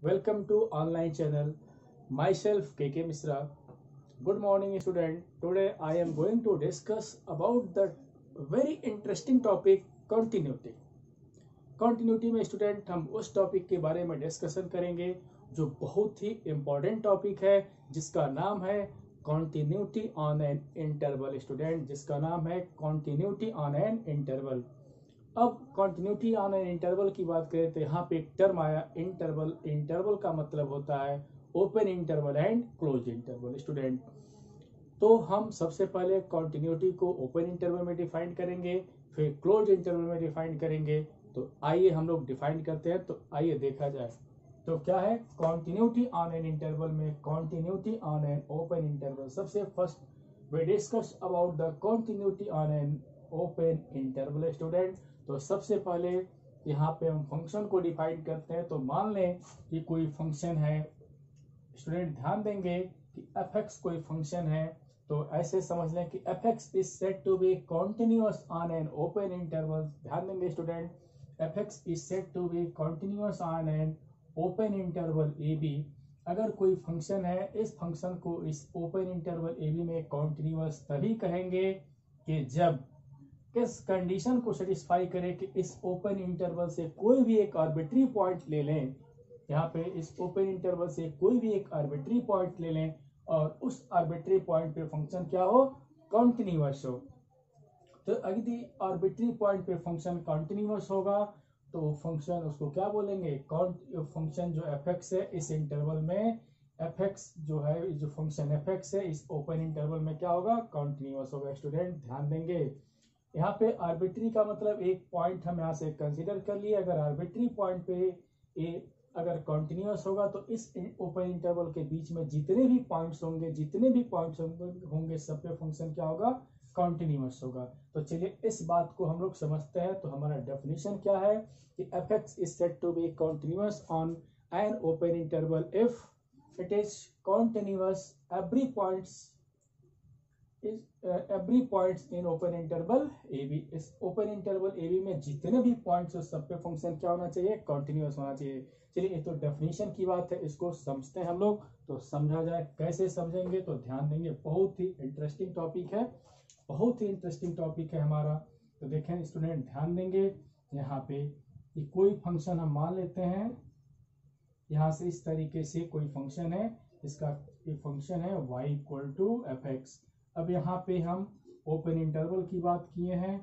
Welcome to online channel. Myself KK Misra. Good morning student. Today I am going to discuss about the very interesting topic continuity. Continuity में student हम उस topic के बारे में discussion करेंगे जो बहुत ही इम्पोर्टेंट टॉपिक है जिसका नाम है continuity on an interval. Student जिसका नाम है कंटिन्यूटी ऑन एन इंटरवल। अब कंटिन्यूटी ऑन एन इंटरवल की बात करें तो यहाँ पे एक टर्म आया इंटरवल। इंटरवल का मतलब होता है open interval and close interval. Student तो हम सबसे पहले कंटिन्यूटी को ओपन इंटरवल में डिफाइन करेंगे, फिर क्लोज इंटरवल में डिफाइन करेंगे। तो आइए हम लोग डिफाइन करते हैं। तो आइए देखा जाए तो क्या है कंटिन्यूटी ऑन एन इंटरवल में continuity on an open interval. सबसे first we discuss about the continuity on an open interval. Student तो सबसे पहले यहाँ पे हम फंक्शन को डिफाइन करते हैं। तो मान लें कि कोई फंक्शन है। स्टूडेंट ध्यान देंगे कि fx कोई फंक्शन है तो ऐसे समझ लें कि fx is said to be continuous on an open interval. ध्यान देंगे student fx is said to be continuous on an open interval ab। अगर कोई फंक्शन है, इस फंक्शन को इस ओपन इंटरवल ab में कॉन्टिन्यूअस तभी कहेंगे कि जब किस कंडीशन को सेटिस्फाई करे कि इस ओपन इंटरवल से कोई भी एक आर्बिट्री पॉइंट ले लें। यहाँ पे इस ओपन इंटरवल से कोई भी एक आर्बिट्री पॉइंट ले लें और उस आर्बिट्री पॉइंट पे फंक्शन क्या हो, कॉन्टिन्यूअस हो। तो यदि आर्बिट्री पॉइंट पे फंक्शन कॉन्टिन्यूअस होगा तो फंक्शन उसको क्या बोलेंगे, फंक्शन जो fx है इस इंटरवल में fx जो है, जो फंक्शन fx है इस ओपन इंटरवल में क्या होगा, कॉन्टिन्यूअस होगा। स्टूडेंट ध्यान देंगे यहाँ पे आर्बिट्री का मतलब एक पॉइंट हम यहाँ से कंसीडर कर लिए। अगर आर्बिट्री पॉइंट पे ए अगर कॉन्टिन्यूअस होगा तो इस ओपन इंटरवल के बीच में जितने भी पॉइंट्स होंगे सब पे फंक्शन क्या होगा, कॉन्टिन्यूअस होगा। तो चलिए इस बात को हम लोग समझते हैं। तो हमारा डेफिनेशन क्या है कि fx is said to be continuous on an open interval if it is continuous every points in open interval ab। इस ओपन इंटरवल ab में जितने भी पॉइंट्स हो सब पे फंक्शन क्या होना चाहिए, कॉन्टिन्यूअस होना चाहिए। चलिए ये तो डेफिनेशन की बात है, इसको समझते हैं हम लोग। तो समझा जाए, कैसे समझेंगे तो ध्यान देंगे। बहुत ही इंटरेस्टिंग टॉपिक है, बहुत ही इंटरेस्टिंग टॉपिक है हमारा। तो देखें स्टूडेंट ध्यान देंगे यहाँ पे कि कोई फंक्शन हम मान लेते हैं। यहाँ से इस तरीके से कोई फंक्शन है, इसका एक फंक्शन है y इक्वल टू fx। अब यहाँ पे हम ओपन इंटरवल की बात किए हैं,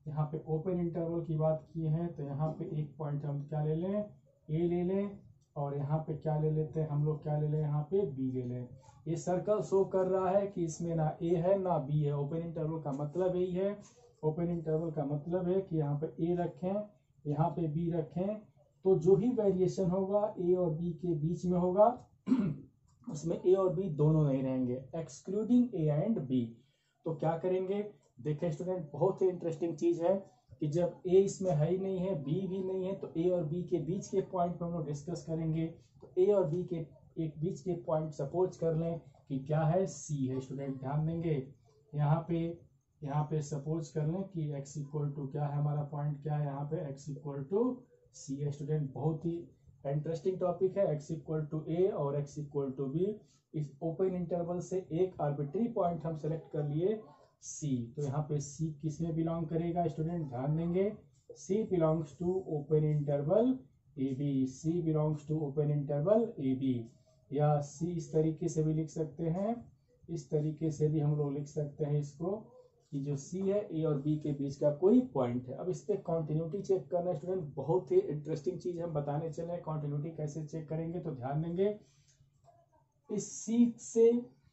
यहाँ पे ओपन इंटरवल की बात किए हैं। तो यहाँ पे एक पॉइंट हम क्या ले लें, a ले लें, और यहाँ पे क्या ले लेते हैं हम लोग, क्या ले लें, यहाँ पे b ले लें। ये सर्कल शो कर रहा है कि इसमें ना a है ना b है। ओपन इंटरवल का मतलब यही है, ओपन इंटरवल का मतलब है कि यहाँ पे a रखें, यहाँ पे b रखें, तो जो ही वेरिएशन होगा a और b के बीच में होगा उसमें a और b दोनों नहीं रहेंगे, एक्सक्लूडिंग a एंड b। तो क्या करेंगे, देखें स्टूडेंट बहुत ही इंटरेस्टिंग चीज है कि जब a इसमें है ही नहीं है, b भी नहीं है, तो a और b के बीच के पॉइंट पर हम लोग डिस्कस करेंगे। तो a और b के एक बीच के पॉइंट सपोज कर लें कि क्या है, c है। स्टूडेंट ध्यान देंगे यहाँ पे सपोज कर लें कि x इक्वल टू क्या है, हमारा पॉइंट क्या है, यहाँ पे x इक्वल टू c है। स्टूडेंट बहुत ही इंटरेस्टिंग टॉपिक है, x इक्वल टू a और x इक्वल टू b। इस ओपन इंटरवल से एक आर्बिट्री पॉइंट हम सेलेक्ट कर लिए c। तो यहाँ पे c किस में बिलोंग करेगा, स्टूडेंट ध्यान देंगे, c belongs to open interval ab। c belongs to open interval ab, या c इस तरीके से भी लिख सकते हैं, इस तरीके से भी हम लोग लिख सकते हैं इसको कि जो c है a और b के बीच का कोई पॉइंट है। अब इस पे कंटिन्यूटी चेक करना है स्टूडेंट, बहुत ही इंटरेस्टिंग चीज हम बताने चले। कंटिन्यूटी कैसे चेक करेंगे तो ध्यान देंगे, इस c से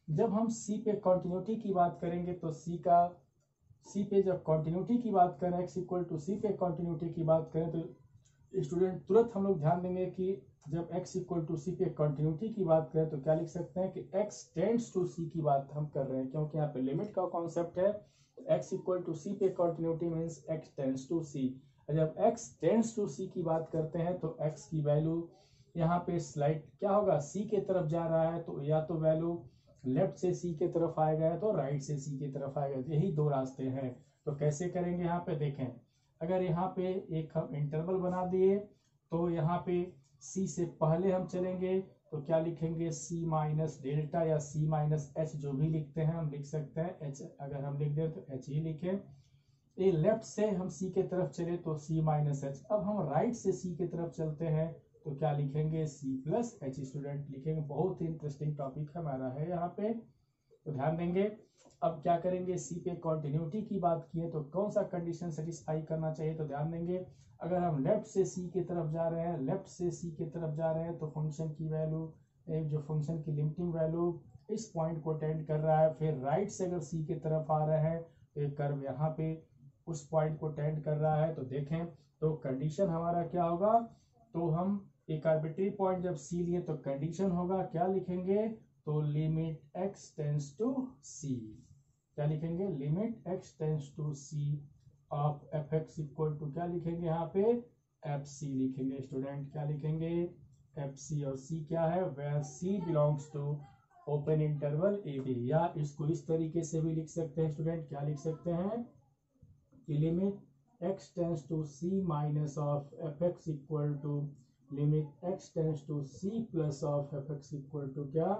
जब हम c पे कंटिन्यूटी की बात करेंगे तो c पे जब कंटिन्यूटी की बात करें, x इक्वल टू c पे कंटिन्यूटी की बात करें तो स्टूडेंट तुरंत हम लोग ध्यान देंगे कि जब x इक्वल टू c पे कंटिन्यूटी की बात करें तो क्या लिख सकते हैं कि x टेंड्स टू c की बात हम कर रहे हैं, क्योंकि यहाँ पे लिमिट का कॉन्सेप्ट है। x इक्वल टू c पे continuity means x tends to c। जब x टेंड्स टू c की बात करते हैं तो x की वैल्यू यहाँ पे स्लाइड क्या होगा, c के तरफ जा रहा है तो या तो वैल्यू लेफ्ट से c के तरफ आएगा या तो राइट से c की तरफ आएगा। यही दो रास्ते हैं। तो कैसे करेंगे, यहाँ पे देखें, अगर यहाँ पे एक हम इंटरवल बना दिए तो यहाँ पे सी से पहले हम चलेंगे तो क्या लिखेंगे, सी माइनस डेल्टा या सी माइनस एच, जो भी लिखते हैं हम लिख सकते हैं। एच अगर हम लिख दें तो एच ही लिखें। ये लेफ्ट से हम सी के तरफ चले तो सी माइनस एच। अब हम राइट से सी के तरफ चलते हैं तो क्या लिखेंगे, सी प्लस एच स्टूडेंट लिखेंगे। बहुत ही इंटरेस्टिंग टॉपिक हमारा है यहाँ पे, तो ध्यान देंगे। अब क्या करेंगे, सी पे कॉन्टिन्यूटी की बात की है तो कौन सा कंडीशन सेटिस्फाई करना चाहिए, तो ध्यान देंगे। अगर हम लेफ्ट से सी की तरफ जा रहे हैं, लेफ्ट से सी की तरफ जा रहे हैं तो फंक्शन की वैल्यू, जो फंक्शन की लिमिटिंग वैल्यू इस पॉइंट को टेंड कर रहा है। फिर राइट से अगर सी की तरफ आ रहे हैं तो एक कर्व यहाँ पे उस पॉइंट को टेंड कर रहा है। तो देखें तो कंडीशन हमारा क्या होगा, तो हम एक आर्बिट्री पॉइंट जब सी लिए तो कंडीशन होगा, क्या लिखेंगे, तो limit x tends to c, क्या लिखेंगे, limit x tends to c of f x equal to, क्या लिखेंगे यहाँ पे, एफ सी लिखेंगे स्टूडेंट, क्या लिखेंगे, एफ सी। और सी क्या है, where C belongs to open interval A B. या इसको इस तरीके से भी लिख सकते हैं स्टूडेंट, क्या लिख सकते हैं कि limit x tends to c minus of f x equal to limit x tends to c plus of f x equal to क्या,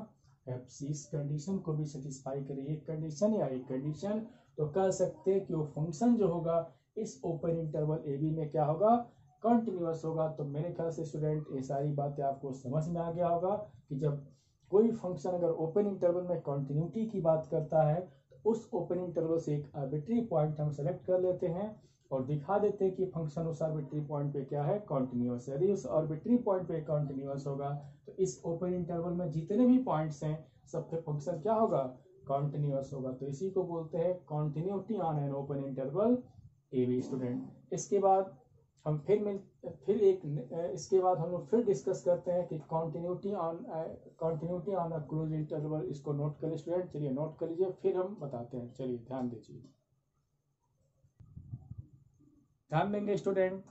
एफ सी। इस कंडीशन को भी सेटिस्फाई करिए, एक कंडीशन या एक कंडीशन, तो कह सकते हैं कि वो फंक्शन जो होगा इस ओपन इंटरवल ए बी में क्या होगा, कंटिन्यूअस होगा। तो मेरे ख्याल से स्टूडेंट ये सारी बातें आपको समझ में आ गया होगा कि जब कोई फंक्शन अगर ओपन इंटरवल में कंटिन्यूटी की बात करता है तो उस ओपन इंटरवल से एक आर्बिट्री पॉइंट हम सेलेक्ट कर लेते हैं और दिखा देते हैं कि फंक्शन उस आर्बिट्री पॉइंट पे क्या है, कॉन्टिन्यूअस है। यदि उस आर्बिट्री पॉइंट पे कॉन्टिन्यूअस होगा तो इस ओपन इंटरवल में जितने भी पॉइंट्स हैं सबके फंक्शन क्या होगा, कॉन्टिन्यूअस होगा। तो इसी को बोलते हैं continuity on an open interval A b student. इसके बाद हम इसके बाद हम लोग फिर डिस्कस करते हैं कि continuity on a close interval. इसको नोट कर स्टूडेंट, चलिए नोट कर लीजिए, फिर हम बताते हैं। चलिए ध्यान दीजिए, ध्यान देंगे स्टूडेंट।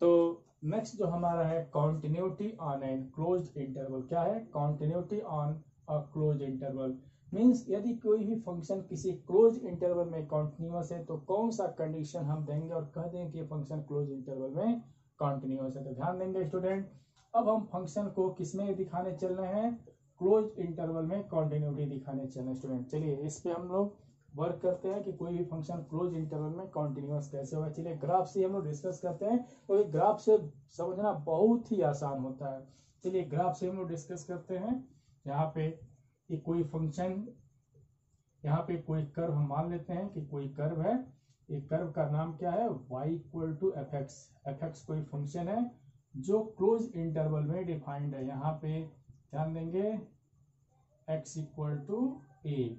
तो नेक्स्ट जो हमारा है continuity on N closed interval, क्या है, continuity on a close interval means यदि कोई भी फंक्शन किसी क्लोज इंटरवल में कॉन्टिन्यूअस है तो कौन सा कंडीशन हम देंगे और कह देंगे कि फंक्शन क्लोज इंटरवल में कॉन्टिन्यूअस है। तो ध्यान देंगे स्टूडेंट, अब हम फंक्शन को किसमें दिखाने चल रहे हैं, क्लोज इंटरवल में कॉन्टिन्यूटी दिखाने चल रहे हैं स्टूडेंट। चलिए इस पे हम लोग वर्क करते हैं कि कोई भी फंक्शन क्लोज इंटरवल में कॉन्टिन्यूअस कैसे होगा। चलिए ग्राफ से हम लोग डिस्कस करते हैं, तो ग्राफ से समझना बहुत ही आसान होता है। चलिए ग्राफ से हम लोग डिस्कस करते हैं। यहाँ पे कोई फंक्शन, यहाँ पे कोई कर्व हम मान लेते हैं कि कोई कर्व है, एक कर्व का नाम क्या है, y equal to f x. F x कोई फंक्शन है जो क्लोज इंटरवल में डिफाइंड है। यहाँ पे ध्यान देंगे x इक्वल टू a,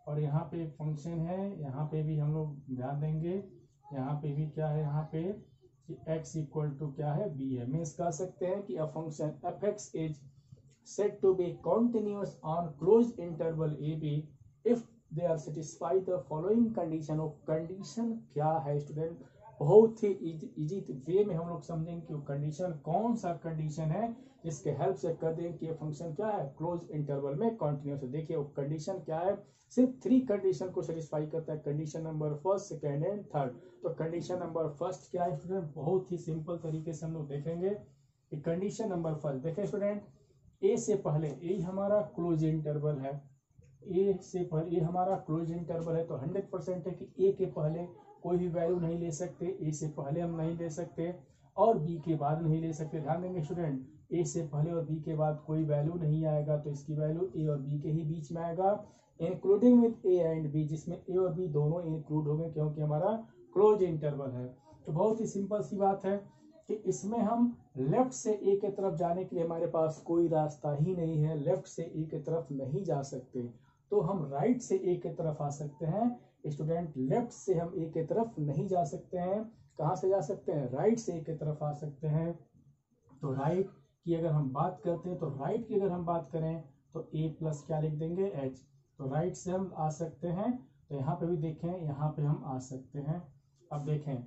और यहाँ पे एक फंक्शन है, यहाँ पे भी हम लोग ध्यान देंगे, यहाँ पे भी क्या है, यहाँ पे कि x इक्वल टू क्या है, b है। मीन्स कह सकते हैं कि a function F x is said to be continuous on closed interval AB if they are satisfy the following condition। और कंडीशन क्या है स्टूडेंट, बहुत ही इजी वे में हम लोग समझेंगे कि कंडीशन कौन सा कंडीशन है जिसके हेल्प से कर दें कि ये फंक्शन क्या है, क्लोज इंटरवल में कॉन्टिन्यूअस है। देखिए वो कंडीशन क्या है, सिर्फ 3 कंडीशन को सेटिस्फाई करता है, condition number first, second and third. तो कंडीशन नंबर फर्स्ट क्या है स्टूडेंट, बहुत ही सिंपल तरीके से हम लोग देखेंगे कि कंडीशन नंबर फर्स्ट देखें स्टूडेंट, ए से पहले, ए हमारा क्लोज इंटरवल है, ए से पहले ए हमारा क्लोज इंटरवल है तो 100% है कि ए के पहले कोई भी वैल्यू नहीं ले सकते, ए से पहले हम नहीं ले सकते और बी के बाद नहीं ले सकते। ध्यान देंगे स्टूडेंट, ए से पहले और बी के बाद कोई वैल्यू नहीं आएगा तो इसकी वैल्यू ए और बी के ही बीच में आएगा, including with a and b, जिसमें ए और बी दोनों इंक्लूड हो गए क्योंकि हमारा क्लोज इंटरवल है। तो बहुत ही सिंपल सी बात है कि इसमें हम लेफ्ट से ए के तरफ जाने के लिए हमारे पास कोई रास्ता ही नहीं है, लेफ्ट से ए के तरफ नहीं जा सकते, तो हम राइट से ए के तरफ आ सकते हैं स्टूडेंट। लेफ्ट से हम ए के तरफ नहीं जा सकते हैं, कहाँ से जा सकते हैं, राइट से ए के तरफ आ सकते हैं। तो राइट की अगर हम बात करते हैं, तो राइट की अगर हम बात करें तो ए प्लस क्या लिख देंगे, एच। तो राइट से हम आ सकते हैं, तो यहाँ पे भी देखें, यहाँ पे हम आ सकते हैं। अब देखें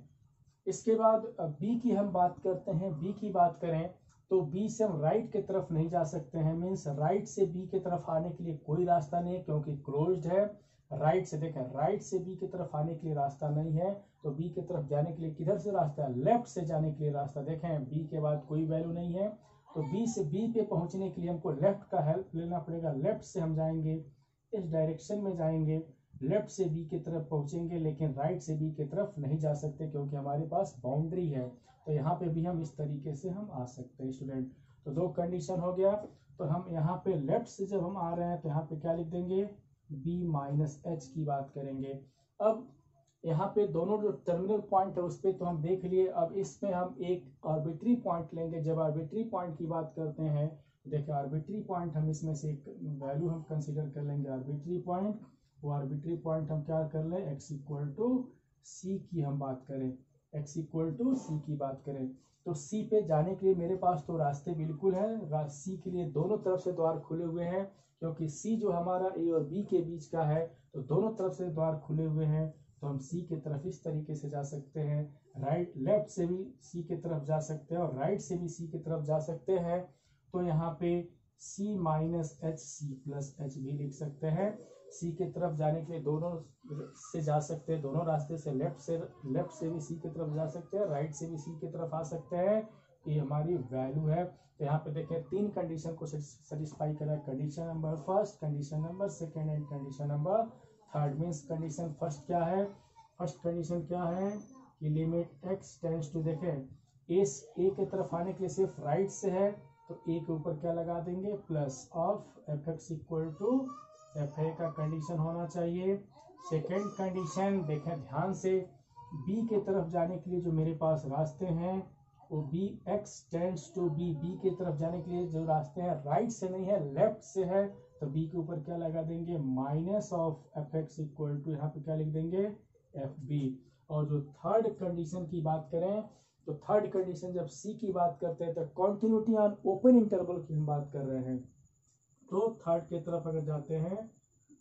इसके बाद बी की हम बात करते हैं, बी की बात करें तो बी से हम राइट की तरफ नहीं जा सकते हैं, मीन्स राइट से बी की तरफ आने के लिए कोई रास्ता नहीं है क्योंकि क्लोज्ड है। राइट से देखें, राइट से बी की तरफ आने के लिए रास्ता नहीं है, तो बी की तरफ जाने के लिए किधर से रास्ता है, लेफ्ट से जाने के लिए रास्ता। देखें बी के बाद कोई वैल्यू नहीं है तो बी से बी पे पहुंचने के लिए हमको लेफ्ट का हेल्प लेना पड़ेगा। लेफ्ट से हम जाएंगे, इस डायरेक्शन में जाएंगे, लेफ्ट से बी की तरफ पहुंचेंगे, लेकिन राइट से बी की तरफ नहीं जा सकते क्योंकि हमारे पास बाउंड्री है। तो यहाँ पे भी हम इस तरीके से हम आ सकते हैं स्टूडेंट। तो दो कंडीशन हो गया। तो हम यहाँ पे लेफ्ट से जब हम आ रहे हैं तो यहाँ पे क्या लिख देंगे, b माइनस एच की बात करेंगे। अब यहाँ पे दोनों जो टर्मिनल पॉइंट है उस पर तो हम देख लिए। अब इसमें हम एक आर्बिट्री पॉइंट लेंगे। जब आर्बिट्री पॉइंट की बात करते हैं देखिए, आर्बिट्री पॉइंट हम इसमें से एक वैल्यू हम कंसीडर कर लेंगे आर्बिट्री पॉइंट। वो आर्बिट्री पॉइंट हम क्या कर लें, x इक्वल टू सी की हम बात करें, x इक्वल टू सी की बात करें। तो c पे जाने के लिए मेरे पास तो रास्ते बिल्कुल हैं। c के लिए दोनों तरफ से द्वार खुले हुए हैं क्योंकि c जो हमारा a और b के बीच का है, तो दोनों तरफ से द्वार खुले हुए हैं। तो हम c की तरफ इस तरीके से जा सकते हैं, राइट लेफ्ट से भी c की तरफ जा सकते हैं और राइट से भी c की तरफ जा सकते हैं। तो यहाँ पे c minus h c plus h भी लिख सकते हैं। सी की तरफ जाने के लिए दोनों से जा सकते हैं, दोनों रास्ते से लेफ्ट से भी सी की तरफ जा सकते हैं, राइट से भी सी की तरफ आ सकते हैं। ये हमारी वैल्यू है। तो यहाँ पे देखें तीन कंडीशन को सेटिस्फाई करा, condition number first, condition number second and condition number third. Means condition first क्या है, फर्स्ट कंडीशन क्या है कि लिमिट एक्स टेंड्स टू, देखें ए की तरफ आने के लिए सिर्फ राइट से है तो ए के ऊपर क्या लगा देंगे, plus of f x equal to f a का कंडीशन होना चाहिए। सेकेंड कंडीशन देखें ध्यान से, बी के तरफ जाने के लिए जो मेरे पास रास्ते हैं वो b x tends to b, b के तरफ जाने के लिए जो रास्ते हैं राइट से नहीं है लेफ्ट से है, तो बी के ऊपर क्या लगा देंगे, minus of f x equal to यहाँ पे क्या लिख देंगे, एफ बी। और जो थर्ड कंडीशन की बात करें तो थर्ड कंडीशन जब सी की बात करते हैं तो कॉन्टिन्यूटी ऑन ओपन इंटरवल की हम बात कर रहे हैं। तो थर्ड की तरफ अगर जाते हैं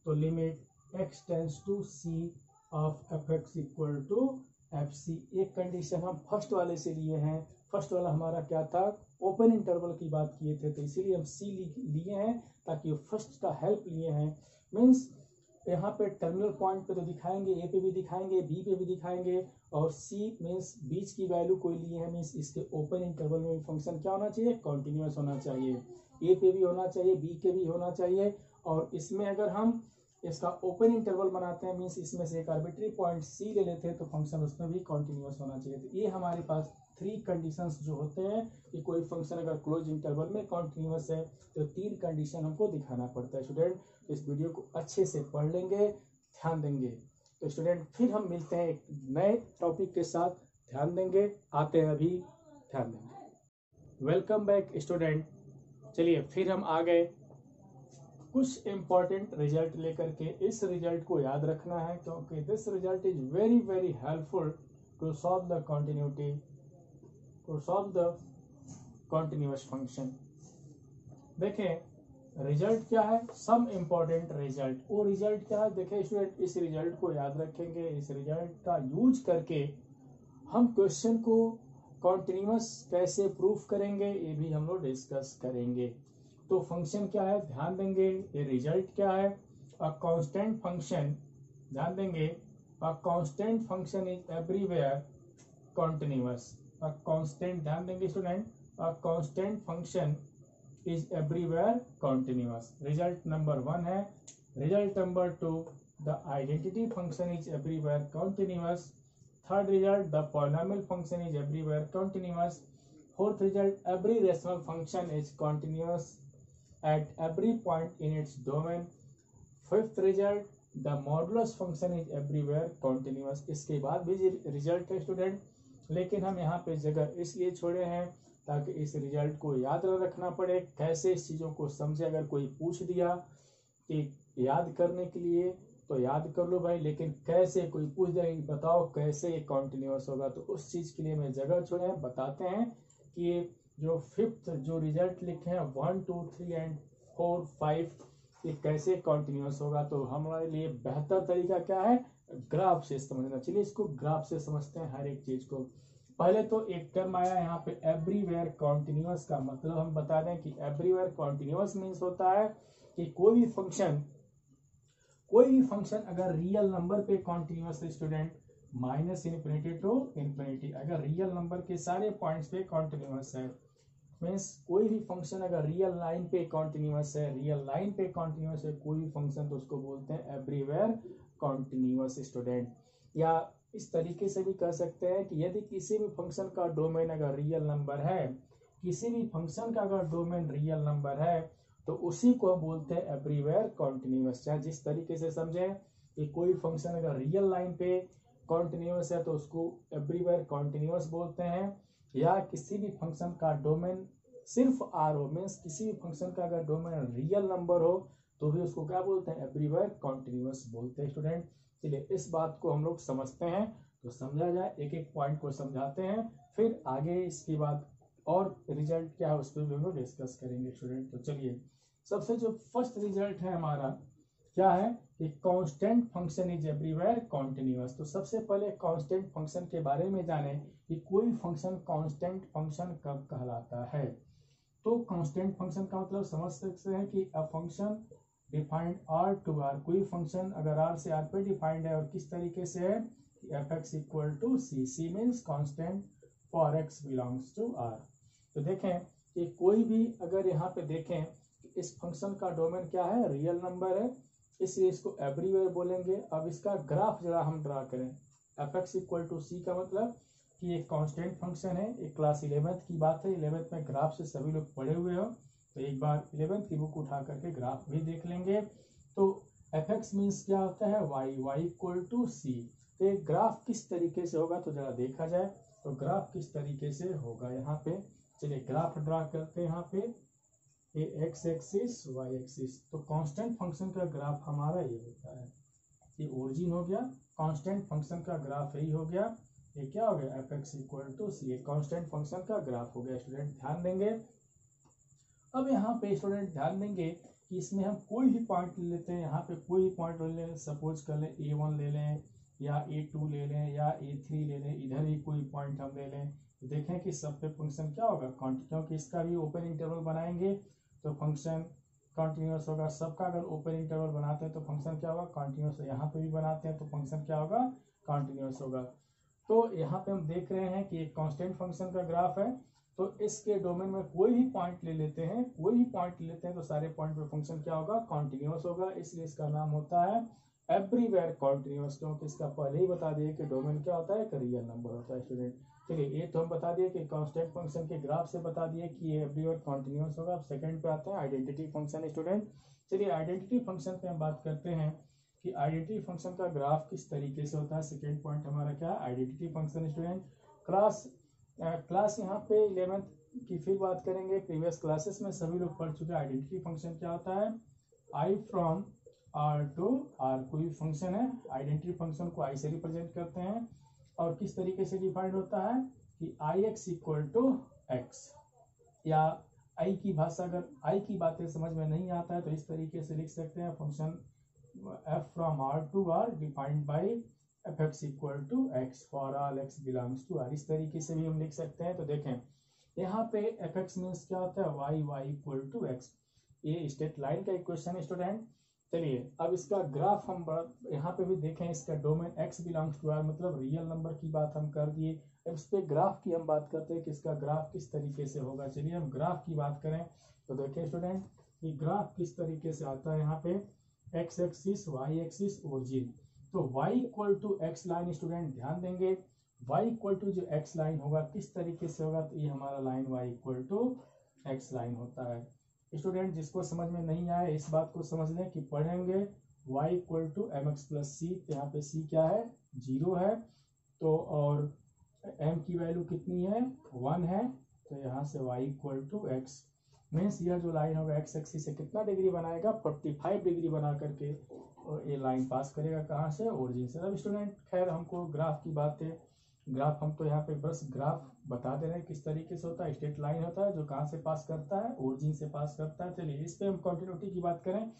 तो limit x tends to c of f x equal to f c. एक कंडीशन हम फर्स्ट वाले से लिए हैं, फर्स्ट वाला हमारा क्या था, ओपन इंटरवल की बात किए थे, तो इसीलिए हम सी लिए हैं ताकि फर्स्ट का हेल्प लिए हैं। मीन्स यहाँ पे टर्मिनल पॉइंट पे तो दिखाएंगे, ए पे भी दिखाएंगे, बी पे भी दिखाएंगे, और सी मीन्स बीच की वैल्यू कोई लिए है, मीन्स इसके ओपन इंटरवल में फंक्शन क्या होना चाहिए, कॉन्टिन्यूस होना चाहिए। ए पे भी होना चाहिए, बी के भी होना चाहिए, और इसमें अगर हम इसका ओपन इंटरवल बनाते हैं मीन्स इसमें से एक आर्बिट्री पॉइंट सी ले लेते हैं तो फंक्शन उसमें भी कॉन्टिन्यूस होना चाहिए। तो ये हमारे पास थ्री कंडीशंस जो होते हैं कि कोई फंक्शन अगर क्लोज इंटरवल में कॉन्टिन्यूस है तो तीन कंडीशन हमको दिखाना पड़ता है। स्टूडेंट तो इस वीडियो को अच्छे से पढ़ लेंगे, ध्यान देंगे। तो स्टूडेंट फिर हम मिलते हैं एक नए टॉपिक के साथ, ध्यान देंगे, आते हैं अभी, ध्यान देंगे। Welcome back student. चलिए फिर हम आ गए कुछ इंपॉर्टेंट रिजल्ट लेकर के। इस रिजल्ट को याद रखना है क्योंकि this result is very very helpful to solve the continuity, to solve the continuous function. देखें रिजल्ट क्या है, सम इंपॉर्टेंट रिजल्ट। वो रिजल्ट क्या है, देखें स्टूडेंट इस रिजल्ट को याद रखेंगे, इस रिजल्ट का यूज करके हम क्वेश्चन को कॉन्टिन्यूअस कैसे प्रूफ करेंगे ये भी हम लोग डिस्कस करेंगे। तो फंक्शन क्या है ध्यान देंगे, ये रिजल्ट क्या है, अ कांस्टेंट फंक्शन, ध्यान देंगे, a constant function is everywhere continuous. A constant, ध्यान देंगे student, a constant function is everywhere continuous. Result number 1 है। Result number 2, the identity function is everywhere continuous. Third result, the polynomial function is everywhere continuous. Fourth result, every rational function is continuous at every point in its domain. Fifth result, the modulus function is everywhere continuous. इसके बाद भी result है student, लेकिन हम यहाँ पे जगह इसलिए छोड़े हैं ताकि इस रिजल्ट को याद रखना पड़े, कैसे इस चीज़ों को समझे। अगर कोई पूछ दिया कि याद करने के लिए तो याद कर लो भाई, लेकिन कैसे, कोई पूछ देगा बताओ कैसे ये कॉन्टिन्यूअस होगा, तो उस चीज़ के लिए मैं जगह छोड़े हैं। बताते हैं कि ये जो फिफ्थ जो रिजल्ट लिखे हैं 1, 2, 3 एंड 4, 5 ये कैसे कॉन्टिन्यूअस होगा। तो हमारे लिए बेहतर तरीका क्या है, ग्राफ से समझना। चलिए इसको ग्राफ से समझते हैं हर एक चीज़ को। पहले तो एक टर्म आया यहाँ पे एवरीवेयर कॉन्टिन्यूअस, का मतलब हम बता दें कि एवरीवेयर कॉन्टिन्यूअस मीन्स होता है कि कोई भी फंक्शन अगर रियल नंबर पे कॉन्टिन्यूअस है student, minus infinity to infinity, अगर रियल नंबर के सारे पॉइंट्स पे कॉन्टिन्यूअस है मीन्स कोई भी फंक्शन अगर रियल लाइन पे कॉन्टिन्यूअस है, रियल लाइन पे कॉन्टिन्यूअस है कोई भी फंक्शन, तो उसको बोलते हैं एवरीवेयर कॉन्टिन्यूअस स्टूडेंट। या इस तरीके से भी कह सकते हैं कि यदि किसी भी फंक्शन का डोमेन अगर रियल नंबर है, किसी भी फंक्शन का अगर डोमेन रियल नंबर है, तो उसी को बोलते हैं एवरीवेयर कॉन्टिन्यूअस। चाहे जिस तरीके से समझें कि कोई फंक्शन अगर रियल लाइन पे कॉन्टिन्यूअस है तो उसको एवरीवेयर कॉन्टिन्यूअस बोलते हैं, या किसी भी फंक्शन का डोमेन सिर्फ आर हो, मीन्स किसी भी फंक्शन का अगर डोमेन रियल नंबर हो तो भी उसको क्या बोलते हैं, एवरीवेयर कॉन्टिन्यूअस बोलते हैं स्टूडेंट। चलिए इस बात को हम लोग समझते हैं, तो समझा जाए, एक एक पॉइंट को समझाते हैं, फिर आगे इसके बाद और रिजल्ट क्या है उस पर भी हम लोग डिस्कस करेंगे स्टूडेंट। तो चलिए सबसे जो फर्स्ट रिजल्ट है हमारा क्या है कि constant function is everywhere continuous. तो सबसे पहले कांस्टेंट फंक्शन के बारे में जाने कि कोई फंक्शन कांस्टेंट फंक्शन कब कहलाता है। तो कांस्टेंट फंक्शन का मतलब समझ सकते हैं कि a function defined R to R, कोई फंक्शन अगर आर से आर पे डिफाइंड है और किस तरीके से है, f x equal to c, c means constant for x belongs to R. तो देखें कि कोई भी अगर यहाँ पे देखें इस फंक्शन का डोमेन क्या है, रियल नंबर है, इसलिए इसको एवरीवेयर बोलेंगे। अब इसका ग्राफ जरा हम ड्रा करें, एफ एक्स इक्वल टू सी का मतलब कि एक कांस्टेंट फंक्शन है। एक क्लास 11th की बात है, 11th में ग्राफ से सभी लोग पढ़े हुए हो, तो एक बार 11th की बुक उठा करके ग्राफ भी देख लेंगे। तो एफ एक्स मीन्स क्या होता है, वाई, वाई इक्वल टू सी। तो एक ग्राफ किस तरीके से होगा तो जरा देखा जाए, तो ग्राफ किस तरीके से होगा यहाँ पे। चलिए ग्राफ ड्रा करते हैं यहाँ पे, ये एक्स एक्सिस वाई एक्सिस। तो कांस्टेंट फंक्शन का ग्राफ हमारा ये होता है, ये ओरिजिन हो गया, कांस्टेंट फंक्शन का ग्राफ यही हो गया, ये क्या हो गया, f x equal to c, constant function का ग्राफ हो गया स्टूडेंट, ध्यान देंगे। अब यहाँ पे स्टूडेंट ध्यान देंगे कि इसमें हम कोई भी पॉइंट ले लेते हैं, यहाँ पे कोई भी पॉइंट ले लें, सपोज कर लें A1 ले लें या A2 ले लें या A3 ले लें, इधर भी कोई पॉइंट हम ले लें, तो देखें कि सब पे फंक्शन क्या होगा, क्योंकि इसका भी ओपन इंटरवल बनाएंगे तो फंक्शन कॉन्टिन्यूअस होगा। सबका अगर ओपन इंटरवल बनाते हैं तो फंक्शन क्या होगा, कॉन्टिन्यूअस। यहाँ पे भी बनाते हैं तो फंक्शन क्या होगा, कॉन्टिन्यूअस होगा। तो यहाँ पे हम देख रहे हैं कि एक कांस्टेंट फंक्शन का ग्राफ है, तो इसके डोमेन में कोई भी पॉइंट ले लेते हैं, कोई भी पॉइंट ले लेते हैं तो सारे पॉइंट पे फंक्शन क्या होगा, कॉन्टिन्यूअस होगा, इसलिए इसका नाम होता है एवरीवेयर कॉन्टिन्यूअस, क्योंकि इसका पहले ही बता दिए कि डोमेन क्या होता है, एक रियल नंबर होता है स्टूडेंट। चलिए ये तो हम बता दिए कि कांस्टेंट फंक्शन के ग्राफ से बता दिए कि ये एवरीवेयर कॉन्टिन्यूअस होगा। अब सेकंड पे आते हैं आइडेंटिटी फंक्शन स्टूडेंट। चलिए आइडेंटिटी फंक्शन पे हम बात करते हैं कि आइडेंटिटी फंक्शन का ग्राफ किस तरीके से होता है। सेकेंड पॉइंट हमारा क्या है, आइडेंटिटी फंक्शन स्टूडेंट। क्लास यहाँ पे 11th की फिर बात करेंगे, प्रीवियस क्लासेस में सभी लोग पढ़ चुके हैं आइडेंटिटी फंक्शन क्या होता है, आई फ्रॉम आर टू आर, कोई फंक्शन है, आइडेंटिटी फंक्शन को आई से रिप्रेजेंट करते हैं और किस तरीके से डिफाइंड होता है कि आई एक्स इक्वल टू एक्स, या आई की भाषा अगर आई की बातें समझ में नहीं आता है तो इस तरीके से लिख सकते हैं, function f from r to r defined by fx equal to x for all x belongs to r, इस तरीके से भी हम लिख सकते हैं। तो देखें यहाँ पे fx मीन्स क्या होता है, y, y equal to x, ये स्टेट लाइन का इक्वेशन है स्टूडेंट। चलिए अब इसका ग्राफ हम यहाँ पे भी देखें, इसका domain x belongs to r, मतलब रियल नंबर की बात हम कर दिए। अब इस पे ग्राफ की हम बात करते हैं कि इसका ग्राफ किस तरीके से होगा। चलिए हम ग्राफ की बात करें तो देखिए स्टूडेंट कि ग्राफ किस तरीके से आता है, यहाँ पे x axis y axis origin, तो y equal to x line student ध्यान देंगे, y इक्वल टू जो x लाइन होगा किस तरीके से होगा, तो ये हमारा line y equal to x line होता है स्टूडेंट। जिसको समझ में नहीं आया इस बात को समझ लें कि पढ़ेंगे y equal to M X plus C, तो यहाँ पे c क्या है, 0 है, तो और m की वैल्यू कितनी है, 1 है, तो यहाँ से y equal to x means यह जो लाइन होगा एक्स एक्सिस से कितना डिग्री बनाएगा, 45 डिग्री बना करके और ये लाइन पास करेगा कहाँ से, ओरिजिन से। अब स्टूडेंट खैर हमको ग्राफ की बात है, ग्राफ हम तो यहाँ पे बस ग्राफ बता दे रहे हैं किस तरीके से होता है, स्ट्रेट लाइन होता है जो कहाँ से पास करता है, ओरिजिन से पास करता है। चलिए इस पे हम कंटिन्यूटी की बात करें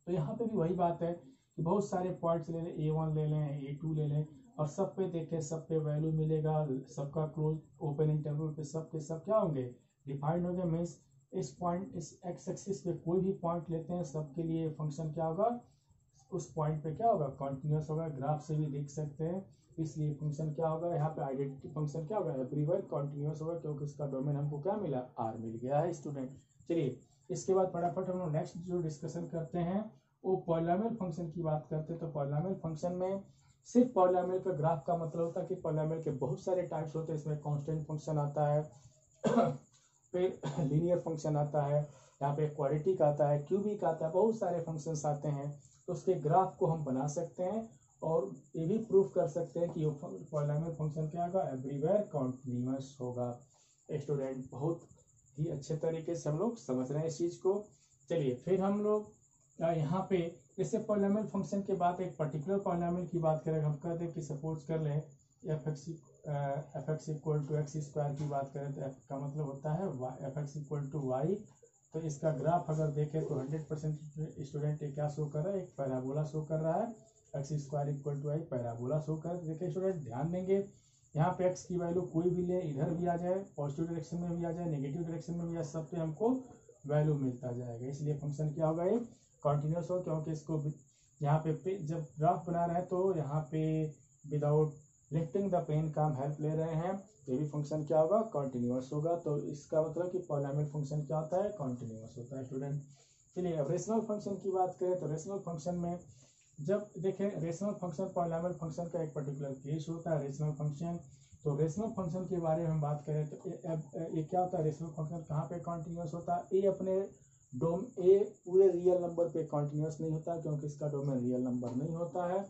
तो यहाँ पे भी वही बात है कि बहुत सारे पॉइंट्स ले लें, A1 ले लें, A2 ले लें और सब पे देखें, सब पे वैल्यू मिलेगा, सबका क्लोज ओपन इंटरवल पे सब के सब क्या होंगे, डिफाइंड होंगे। मीन्स इस पॉइंट इस एक्स एक्सिस पे कोई भी पॉइंट लेते हैं सबके लिए फंक्शन क्या होगा, उस पॉइंट पे क्या होगा, कंटिन्यूअस होगा। ग्राफ से भी देख सकते हैं इसलिए फंक्शन क्या होगा यहाँ पे, आइडेंटिटी फंक्शन क्या होगा, एवरीवेयर कॉन्टिन्यूस होगा, क्योंकि इसका डोमेन हमको क्या मिला, आर मिल गया है स्टूडेंट। चलिए इसके बाद फटाफट हम लोग नेक्स्ट जो डिस्कशन करते हैं वो पॉलिनोमियल फंक्शन की बात करते हैं। तो पॉलिनोमियल फंक्शन में सिर्फ पॉलिनोमियल का ग्राफ का मतलब होता है कि पॉलिनोमियल के बहुत सारे टाइप्स होते हैं, इसमें कांस्टेंट फंक्शन आता है फिर लीनियर फंक्शन आता है, यहाँ पे क्वाड्रेटिक आता है, क्यूबिक आता है, बहुत सारे फंक्शंस आते हैं। तो उसके ग्राफ को हम बना सकते हैं और ये भी प्रूफ कर सकते हैं कि पॉलिनोमियल फंक्शन क्या होगा, एवरीवेयर कॉन्टिन्यूअस होगा। स्टूडेंट बहुत ही अच्छे तरीके से हम लोग समझ रहे हैं इस चीज को। चलिए फिर हम लोग यहाँ पे जैसे पॉलिनोमियल फंक्शन के बाद एक पर्टिकुलर पॉलिनोमियल की बात करें, हम कहते हैं कि सपोज कर लें f x equal to x square की बात करें, तो एफ का मतलब होता है f x equal to y. तो इसका ग्राफ अगर देखें तो 100% स्टूडेंट ये क्या शो कर रहा है, एक पैराबोला शो कर रहा है, x square equal to y parabola show कर। देखिए स्टूडेंट ध्यान देंगे, यहाँ पे एक्स की वैल्यू कोई भी ले, इधर भी आ जाए, पॉजिटिव डायरेक्शन में भी आ जाए, नेगेटिव डायरेक्शन में भी आ, सब पे हमको वैल्यू मिलता जाएगा। इसलिए फंक्शन क्या होगा, ये कॉन्टिन्यूस हो, क्योंकि इसको यहाँ पे जब ग्राफ बना रहे हैं तो यहाँ पे विदाउट लिफ्टिंग द पेन का हम हेल्प ले रहे हैं, ये भी फंक्शन क्या होगा, कॉन्टिन्यूस होगा। तो इसका मतलब कि पॉलिनोमियल फंक्शन क्या होता है, कॉन्टिन्यूस होता है स्टूडेंट। चलिए अब रेशनल फंक्शन की बात करें तो रेशनल फंक्शन में जब देखें, रेशनल फंक्शन पॉलिनोमियल फंक्शन का एक पर्टिकुलर केस होता है रेशनल फंक्शन। तो रेशनल फंक्शन के बारे में हम बात करें तो ये क्या होता है, रेशनल फंक्शन कहाँ पे कॉन्टिन्यूस होता है, ये अपने ए पूरे रियल नंबर पे कॉन्टिन्यूस नहीं होता, क्योंकि इसका डोमेन रियल नंबर नहीं होता है।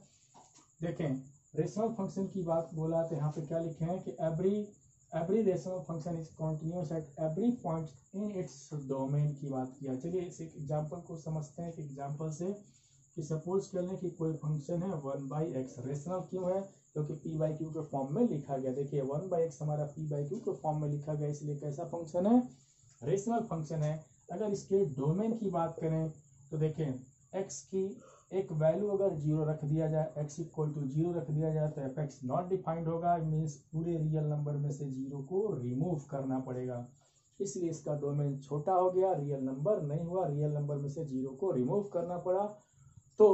देखें रेशनल फंक्शन की बात बोला तो यहाँ पे क्या लिखे हैं कि every rational function is continuous at every point in its domain की बात किया। चलिए इस एग्जांपल को समझते हैं कि एग्जांपल से कि सपोज कर लें कि कोई फंक्शन है 1/x। रेशनल क्यों है, क्योंकि p बाई क्यू के फॉर्म में लिखा गया। देखिए 1/x हमारा p बाई क्यू के फॉर्म में लिखा गया, इसलिए कैसा फंक्शन है, रेशनल फंक्शन है। अगर इसके डोमेन की बात करें तो देखें x की एक वैल्यू अगर 0 रख दिया जाए, x इक्वल टू 0 रख दिया जाए तो एफ एक्स नॉट डिफाइंड होगा, मीन्स पूरे रियल नंबर में से 0 को रिमूव करना पड़ेगा। इसलिए इसका डोमेन छोटा हो गया, रियल नंबर नहीं हुआ, रियल नंबर में से 0 को रिमूव करना पड़ा। तो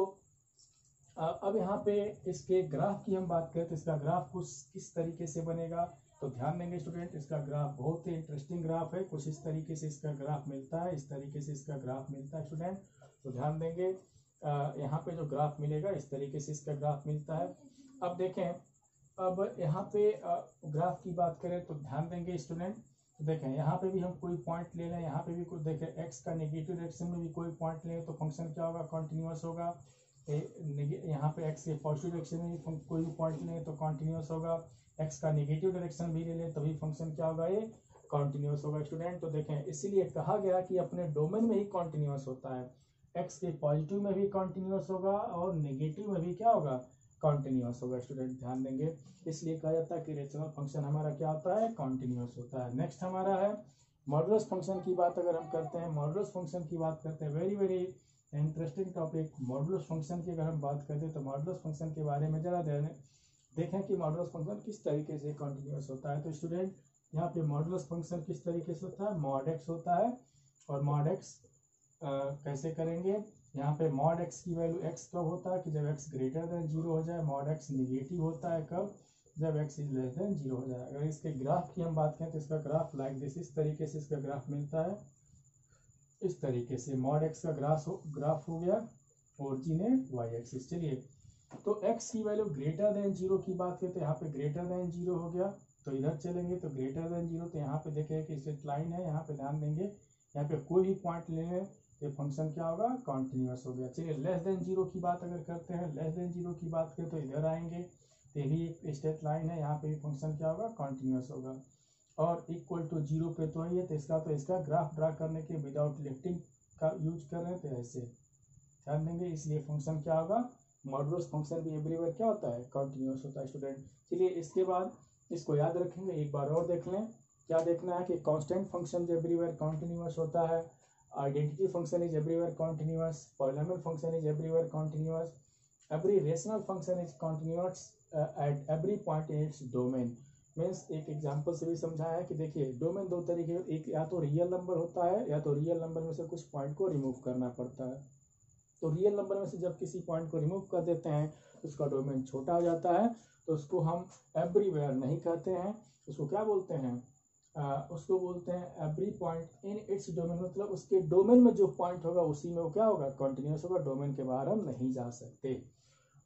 अब यहाँ पे इसके ग्राफ की हम बात करें तो इसका ग्राफ कुछ किस तरीके से बनेगा, तो ध्यान देंगे स्टूडेंट, इसका ग्राफ बहुत ही इंटरेस्टिंग ग्राफ है, कुछ इस तरीके से इसका ग्राफ मिलता है, इस तरीके से इसका ग्राफ मिलता है स्टूडेंट। तो ध्यान देंगे यहाँ पे जो ग्राफ मिलेगा इस तरीके से इसका ग्राफ मिलता है। अब देखें, अब यहाँ पे ग्राफ की बात करें तो ध्यान देंगे स्टूडेंट, तो देखें यहाँ पे भी हम कोई पॉइंट ले लें, यहाँ पे भी कुछ देखें एक्स का नेगेटिव डायरेक्शन में भी कोई पॉइंट लें तो फंक्शन क्या होगा, कॉन्टिन्यूस होगा। यहाँ पे एक्स के पॉजिटिव डायरेक्शन में भी कोई भी पॉइंट लें तो कॉन्टिन्यूस होगा, एक्स का नेगेटिव डायरेक्शन भी ले लें तभी फंक्शन क्या होगा, ये कॉन्टिन्यूस होगा स्टूडेंट। तो देखें इसीलिए कहा गया कि अपने डोमेन में ही कॉन्टिन्यूस होता है, एक्स के पॉजिटिव में भी कॉन्टिन्यूस होगा और नेगेटिव में भी क्या होगा, कॉन्टिन्यूस होगा स्टूडेंट, ध्यान देंगे। इसलिए कहा जाता है कि रेशनल फंक्शन हमारा क्या होता है, कॉन्टिन्यूस होता है। नेक्स्ट हमारा है मॉडुलस फंक्शन की बात अगर हम करते हैं, मॉडुलस फंक्शन की बात करते हैं, very very interesting topic. Modulus function की अगर हम बात करते हैं तो मॉडुलस फंक्शन के बारे में जरा देखें कि मॉडुलस फंक्शन किस तरीके से कॉन्टिन्यूस होता है। तो स्टूडेंट यहाँ पे मॉडुलस फंक्शन किस तरीके से होता है, मॉड एक्स होता है, और मॉड एक्स कैसे करेंगे, यहाँ पे मॉड एक्स की वैल्यू एक्स कब होता है कि जब एक्स ग्रेटर देन 0 हो जाए, मॉड एक्स निगेटिव होता है कब, जब एक्स इज लेस देन 0 हो जाए। अगर इसके ग्राफ की हम बात करें तो इसका ग्राफ लाइक दिस, इस तरीके से इसका ग्राफ मिलता है, इस तरीके से मॉड एक्स का ग्राफ हो गया ओरिजिन वाई एक्सिस। चलिए तो एक्स की वैल्यू ग्रेटर देन 0 की बात करें तो यहाँ पे ग्रेटर देन 0 हो गया, तो इधर चलेंगे तो ग्रेटर देन 0, तो यहाँ पे देखें कि स्ट्रेट लाइन है, यहाँ पे ध्यान देंगे, यहाँ पे कोई भी पॉइंट ले लें ये फंक्शन क्या होगा, कॉन्टिन्यूस हो गया। चलिए लेस देन 0 की बात अगर करते हैं, लेस देन 0 की बात करें तो इधर आएंगे तो भी एक स्ट्रेट लाइन है, यहाँ पे भी फंक्शन क्या होगा, कॉन्टिन्यूस होगा। और इक्वल टू 0 पे तो है, तो इसका ग्राफ ड्रा करने के विदाउट लिफ्टिंग का यूज कर रहे हैं तो ऐसे ध्यान देंगे, इसलिए फंक्शन क्या होगा, मॉडुलस फंक्शन भी एवरीवेयर क्या होता है, कॉन्टिन्यूस होता है स्टूडेंट। चलिए इसके बाद इसको याद रखेंगे, एक बार और देख लें, क्या देखना है कि कांस्टेंट फंक्शन एवरीवेयर कॉन्टिन्यूस होता है, identity function is everywhere continuous, polynomial function is everywhere continuous, every rational function is continuous at every point in its domain. Means एक एग्जांपल से भी समझाया है कि देखिए डोमेन दो तरीके, एक या तो रियल नंबर होता है या तो रियल नंबर में से कुछ पॉइंट को रिमूव करना पड़ता है। तो रियल नंबर में से जब किसी पॉइंट को रिमूव कर देते हैं तो उसका डोमेन छोटा हो जाता है, तो उसको हम एवरीवेयर नहीं कहते हैं, उसको क्या बोलते हैं, उसको बोलते हैं every point in its domain, मतलब उसके डोमेन में जो पॉइंट होगा उसी में वो क्या होगा, कॉन्टिन्यूस होगा, डोमेन के बाहर हम नहीं जा सकते।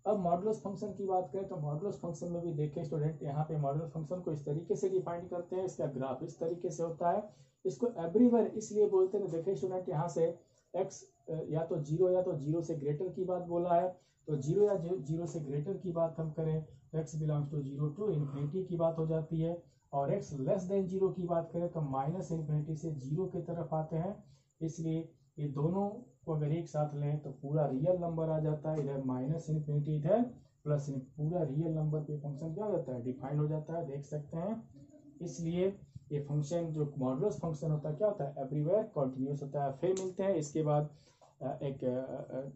अब मॉडुलस फंक्शन की बात करें तो मॉडुलस फंक्शन में भी देखें स्टूडेंट, यहाँ पे मॉडुलस फंक्शन को इस तरीके से डिफाइन करते हैं, इसका ग्राफ इस तरीके से होता है। इसको एवरीवेयर इसलिए बोलते हैं, देखें स्टूडेंट यहाँ से x या तो जीरो से ग्रेटर की बात बोला है, तो जीरो या जीरो से ग्रेटर की बात हम करें तो x belongs to zero to infinity की बात हो जाती है, और x लेस देन जीरो की बात करें तो माइनस इन्फिनिटी से जीरो की तरफ आते हैं। इसलिए ये दोनों को अगर एक साथ लें तो पूरा रियल नंबर आ जाता है, इधर माइनस इन्फिनिटी इधर प्लस, पूरा रियल नंबर पे फंक्शन क्या हो जाता है, डिफाइन हो जाता है, देख सकते हैं। इसलिए ये फंक्शन जो मॉडुलस फंक्शन होता है क्या होता है, एवरीवेयर कॉन्टिन्यूस होता है। फिर मिलते हैं इसके बाद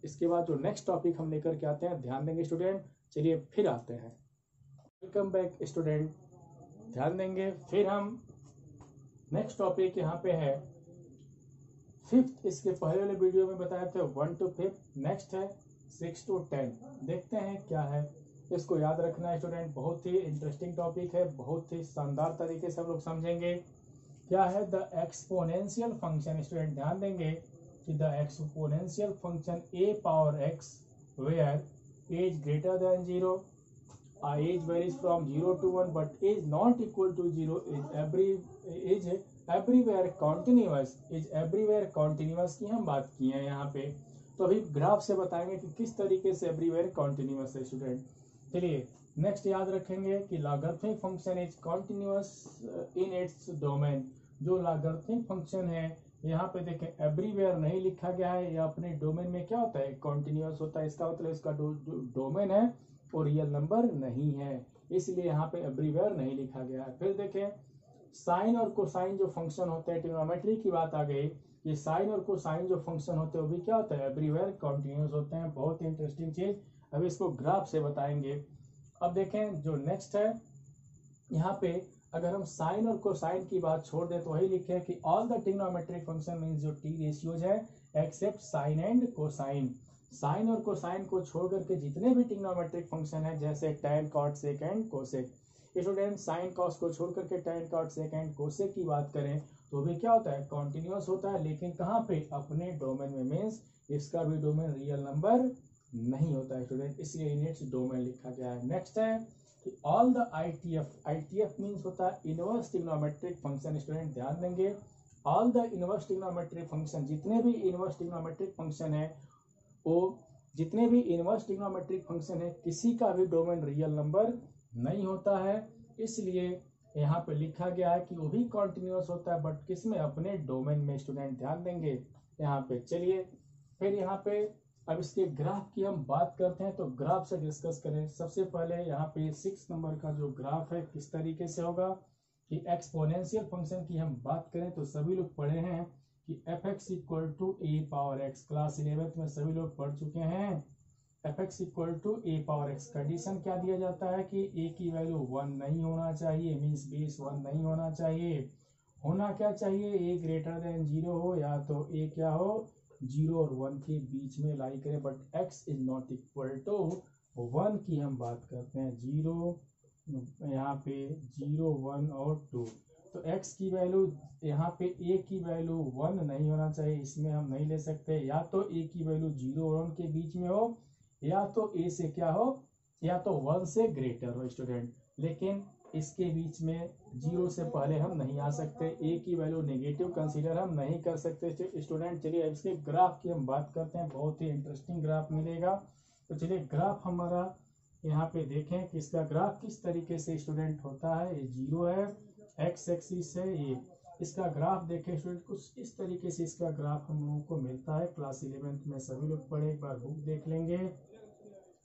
इसके बाद जो नेक्स्ट टॉपिक हम लेकर के आते हैं, ध्यान देंगे स्टूडेंट। चलिए फिर आते हैं, वेलकम बैक स्टूडेंट, ध्यान देंगे। फिर हम नेक्स्ट टॉपिक यहाँ पे है फिफ्थ, इसके पहले वाले वीडियो में बताए थे 1 to 5, नेक्स्ट है 6 to 10, देखते हैं क्या है। इसको याद रखना है स्टूडेंट, बहुत ही इंटरेस्टिंग टॉपिक है, बहुत ही शानदार तरीके से हम लोग समझेंगे। क्या है द एक्सपोनेंशियल फंक्शन, स्टूडेंट ध्यान देंगे कि the exponential function a power x where a's greater than 0, age varies from 0 to 1 but is not equal to 0, is everywhere continuous, is everywhere continuous की हम बात की है यहाँ पे। तो अभी ग्राफ से बताएंगे कि किस तरीके से एवरीवेयर कॉन्टिन्यूस है स्टूडेंट। चलिए नेक्स्ट याद रखेंगे कि logarithmic function is continuous in its domain, जो लॉगरिथमिक फंक्शन है यहाँ पे देखें एवरीवेयर नहीं लिखा गया है, या अपने डोमेन में क्या होता है, कॉन्टिन्यूस होता है, इसका मतलब इसका डोमेन है और रियल नंबर नहीं है, इसलिए यहाँ पे एवरीवेयर नहीं लिखा गया है। फिर देखें साइन और कोसाइन जो फंक्शन होते हैं, ट्रिग्नोमेट्री की बात आ गई, ये साइन और कोसाइन जो फंक्शन होते हैं वो भी क्या होता है, एवरीवेयर कॉन्टिन्यूस होते हैं, बहुत ही इंटरेस्टिंग चीज। अभी इसको ग्राफ से बताएंगे। अब देखें जो नेक्स्ट है यहाँ पे, अगर हम साइन और कोसाइन की बात छोड़ दें तो वही लिखे कि all the trigonometric function means जो टी रेशियोज है except sine and cosine, sine और कोसाइन को छोड़ करके जितने भी ट्रिग्नोमेट्रिक फंक्शन है जैसे tan cot sec and cosec, student sine cos को छोड़ करके tan cot sec and cosec की बात करें तो भी क्या होता है, कॉन्टिन्यूस होता है, लेकिन कहाँ पे, अपने डोमेन में, मीन्स इसका भी डोमेन रियल नंबर नहीं होता है स्टूडेंट, इसलिए इट्स डोमेन लिखा गया है। नेक्स्ट है कि ऑल द ITF मीन्स होता है इनवर्स ट्रिग्नोमेट्रिक फंक्शन, स्टूडेंट ध्यान देंगे all the inverse trigonometric function, जितने भी इनवर्स ट्रिग्नोमेट्रिक फंक्शन है वो, जितने भी इनवर्स ट्रिग्नोमेट्रिक फंक्शन है किसी का भी डोमेन रियल नंबर नहीं होता है, इसलिए यहाँ पे लिखा गया है कि वो भी कॉन्टिन्यूस होता है बट किसमें, अपने डोमेन में, स्टूडेंट ध्यान देंगे यहाँ पे। चलिए फिर यहाँ पे अब इसके ग्राफ की हम बात करते हैं, तो ग्राफ से डिस्कस करें। सबसे पहले यहाँ पे 6 नंबर का जो ग्राफ है किस तरीके से होगा कि एक्सपोनेंशियल फंक्शन की हम बात करें तो सभी लोग पढ़े हैं कि fx equal to a power x, class 11th में सभी लोग पढ़ चुके हैं। fx equal to a power x, condition क्या दिया जाता है कि a की वैल्यू 1 नहीं होना चाहिए, मीन्स बेस 1 नहीं होना चाहिए, होना क्या चाहिए, a ग्रेटर देन 0 हो, या तो a क्या हो, 0 और 1 के बीच में लाई करे, but x is not equal to 1 की हम बात करते हैं, 0 यहाँ पे 0 1 और 2, तो x की वैल्यू यहाँ पे a की वैल्यू 1 नहीं होना चाहिए, इसमें हम नहीं ले सकते, या तो a की वैल्यू 0 और 1 के बीच में हो, या तो a से क्या हो, या तो 1 से ग्रेटर हो स्टूडेंट, लेकिन इसके बीच में 0 से पहले हम नहीं आ सकते, a की वैल्यू नेगेटिव कंसीडर हम नहीं कर सकते स्टूडेंट। चलिए इसके ग्राफ की हम बात करते हैं, बहुत ही इंटरेस्टिंग ग्राफ मिलेगा। तो चलिए ग्राफ हमारा यहाँ पे देखें कि इसका ग्राफ किस तरीके से स्टूडेंट होता है, ये 0 है, एक्स एक्सिस है, ये इसका ग्राफ देखें स्टूडेंट, कुछ इस तरीके से इसका ग्राफ हम लोगों को मिलता है, क्लास 11th में सभी लोग पढ़े, एक बार बुक देख लेंगे।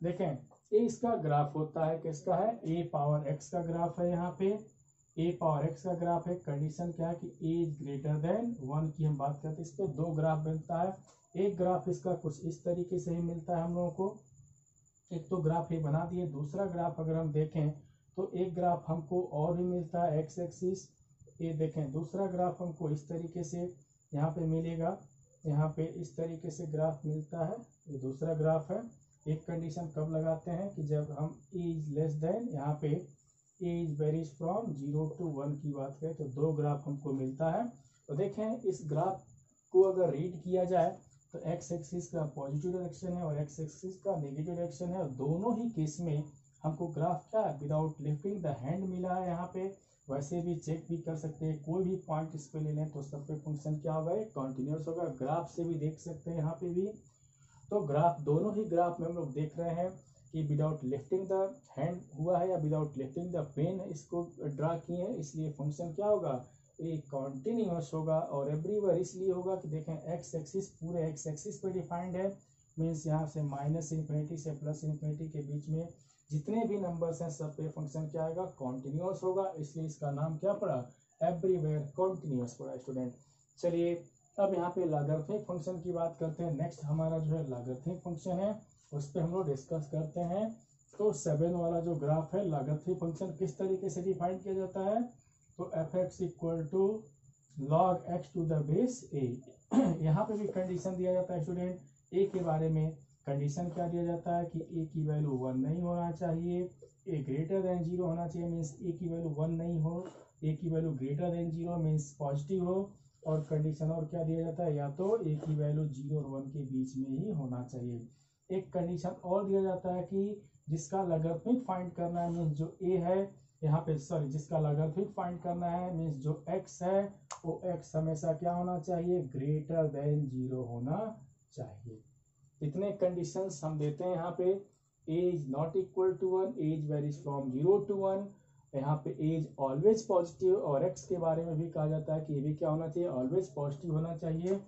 देखें ये इसका ग्राफ होता है, किसका है, ए पावर एक्स का ग्राफ है, यहाँ पे ए पावर एक्स का ग्राफ है, कंडीशन क्या है कि ए इज ग्रेटर देन 1 की हम बात करते हैं, इस पे 2 ग्राफ मिलता है, एक ग्राफ इसका कुछ इस तरीके से ही मिलता है हम लोगों को, एक तो ग्राफ ये बना दिए, दूसरा ग्राफ अगर हम देखें तो एक ग्राफ हमको और भी मिलता है एक्स एक्सिस, ये देखें दूसरा ग्राफ हमको इस तरीके से यहाँ पे मिलेगा, यहाँ पे इस तरीके से ग्राफ मिलता है, ये दूसरा ग्राफ है। एक कंडीशन कब लगाते हैं कि जब हम इज लेस देन, यहाँ पे एज वेरीज फ्रॉम 0 to 1 की बात करें तो दो ग्राफ हमको मिलता है। तो देखें इस ग्राफ को अगर रीड किया जाए तो एक्स एक्सिस का पॉजिटिव डायरेक्शन है और एक्स एक्सिस का नेगेटिव डायरेक्शन है, और दोनों ही केस में हमको ग्राफ क्या है विदाउट लिफ्टिंग द हैंड मिला है। यहाँ पे वैसे भी चेक भी कर सकते हैं, कोई भी पॉइंट इस पे ले लें तो सब पे फंक्शन क्या होगा, कॉन्टिन्यूस होगा। ग्राफ से भी देख सकते हैं यहाँ पे भी। तो ग्राफ दोनों ही ग्राफ में हम लोग देख रहे हैं कि विदाउट लिफ्टिंग द हैंड हुआ है या विदाउट लिफ्टिंग द पेन इसको ड्रा किए हैं, इसलिए फंक्शन क्या होगा, एक कॉन्टिन्यूस होगा। और एवरीवेयर इसलिए होगा कि देखें एक्स एक्सिस पूरे एक्स एक्सिस पे डिफाइंड है, मीन्स यहाँ से माइनस इन्फिनिटी से प्लस इन्फिनिटी के बीच में जितने भी नंबर्स हैं सब पे फंक्शन क्या आएगा, कॉन्टिन्यूस होगा। इसलिए इसका नाम क्या पड़ा, एवरीवेयर कॉन्टिन्यूस पड़ा स्टूडेंट। चलिए अब यहाँ पे लॉगरिथमिक फंक्शन की बात करते हैं। नेक्स्ट हमारा जो है लॉगरिथमिक फंक्शन है, उस पर हम लोग डिस्कस करते हैं। तो 7 वाला जो ग्राफ है, लॉगरिथमिक फंक्शन किस तरीके से डिफाइन किया जाता है, तो F x equal to log X to the base A. यहाँ पे भी कंडीशन दिया जाता है स्टूडेंट, ए के बारे में कंडीशन क्या दिया जाता है कि ए की वैल्यू 1 नहीं होना चाहिए, ए ग्रेटर देन 0 होना चाहिए, मीन्स ए की वैल्यू 1 नहीं हो, ए की value greater than 0 means positive हो। और कंडीशन और क्या दिया जाता है, या तो ए की वैल्यू 0 और 1 के बीच में ही होना चाहिए। एक कंडीशन और दिया जाता है कि जिसका लॉगरिथमिक फाइंड करना है, मीन्स जो ए है यहाँ पे, सॉरी जिसका लॉगरिथमिक फाइंड करना है मीन्स जो x है वो x हमेशा क्या होना चाहिए, ग्रेटर देन 0 होना चाहिए। इतने कंडीशंस हम देते हैं यहाँ पे। A's not equal to 1, a's varies from 0 to 1, यहाँ पे एज ऑलवेज पॉजिटिव, और x के बारे में भी कहा जाता है कि ये भी क्या होना चाहिए, ऑलवेज पॉजिटिव होना चाहिए।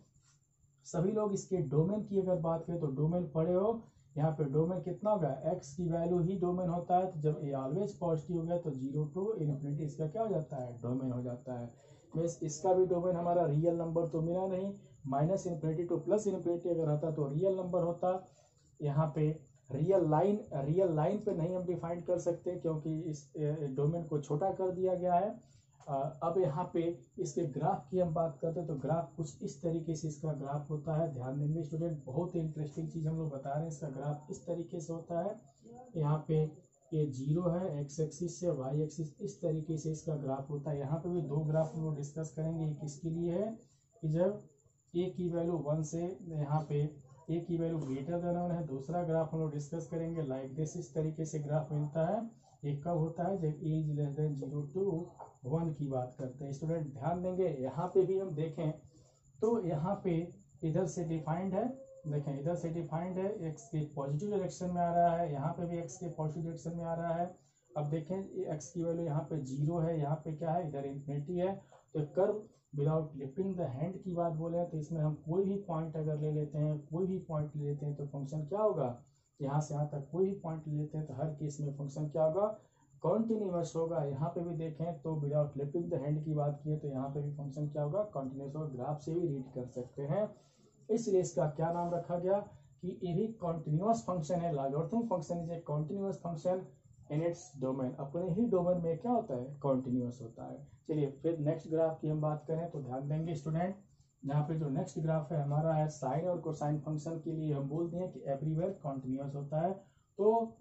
सभी लोग इसके डोमेन की अगर बात करें तो डोमेन पढ़े हो, यहाँ पे डोमेन कितना होगा, x की वैल्यू ही डोमेन होता है। तो जब ए ऑलवेज पॉजिटिव हो गया तो 0 to इन्फिनिटी इसका क्या हो जाता है, डोमेन हो जाता है। मीन्स इसका भी डोमेन हमारा रियल नंबर तो मिला नहीं, minus infinity two plus infinity अगर होता तो रियल नंबर होता। यहाँ पे रियल लाइन पे नहीं हम डिफाइन कर सकते क्योंकि इस डोमेन को छोटा कर दिया गया है। अब यहाँ पे इसके ग्राफ की हम बात करते हैं तो ग्राफ कुछ इस तरीके से इसका ग्राफ होता है। ध्यान देंगे स्टूडेंट, बहुत ही इंटरेस्टिंग चीज हम लोग बता रहे हैं। इसका ग्राफ इस तरीके से होता है, यहाँ पे ये 0 है एक्स एक्सिस से, वाई एक्सिस इस तरीके से इसका ग्राफ होता है। यहाँ पे भी दो ग्राफ हम लोग डिस्कस करेंगे। एक किसके लिए है कि जब ए की वैल्यू 1 से, यहाँ पे ए की वैल्यू ग्रेटर देन 1 है। दूसरा ग्राफ हम लोग डिस्कस करेंगे लाइक दिस, इस तरीके से ग्राफ मिलता है। एक कब होता है, जब एज लेस देन 0 to 1 की बात करते हैं। स्टूडेंट ध्यान देंगे, यहाँ पे भी हम देखें तो यहाँ पे इधर से डिफाइंड है, देखें इधर से डिफाइंड है, एक्स के पॉजिटिव डायरेक्शन में आ रहा है, यहाँ पे भी एक्स के पॉजिटिव डायरेक्शन में आ रहा है। अब देखें एक्स की वैल्यू यहाँ पे 0 है, यहाँ पे क्या है, इधर इन्फिनिटी है। तो curve without lifting the hand की बात बोले तो इसमें हम कोई भी पॉइंट अगर ले लेते हैं, कोई भी पॉइंट ले लेते हैं तो फंक्शन क्या होगा, यहाँ से यहाँ तक कोई भी पॉइंट ले लेते हैं तो हर केस में फंक्शन क्या होगा, कॉन्टिन्यूस होगा। यहाँ पे भी देखें तो विदाउट लिफ्टिंग द हैंड की बात की है तो यहाँ पे भी फंक्शन क्या होगा, कॉन्टिन्यूस होगा। ग्राफ से भी रीड कर सकते हैं, इसलिए इसका क्या नाम रखा गया कि ये भी कॉन्टिन्यूस फंक्शन है। Logarithmic function is a continuous function in its domain, अपने ही डोमेन में क्या होता है, कॉन्टिन्यूस होता है। चलिए फिर नेक्स्ट ग्राफ की हम बात करें तो ध्यान देंगे स्टूडेंट, यहाँ पे जो नेक्स्ट ग्राफ है हमारा है साइन और कोसाइन फंक्शन के लिए हम बोलते हैं कि एवरीवेयर कॉन्टिन्यूस होता है। तो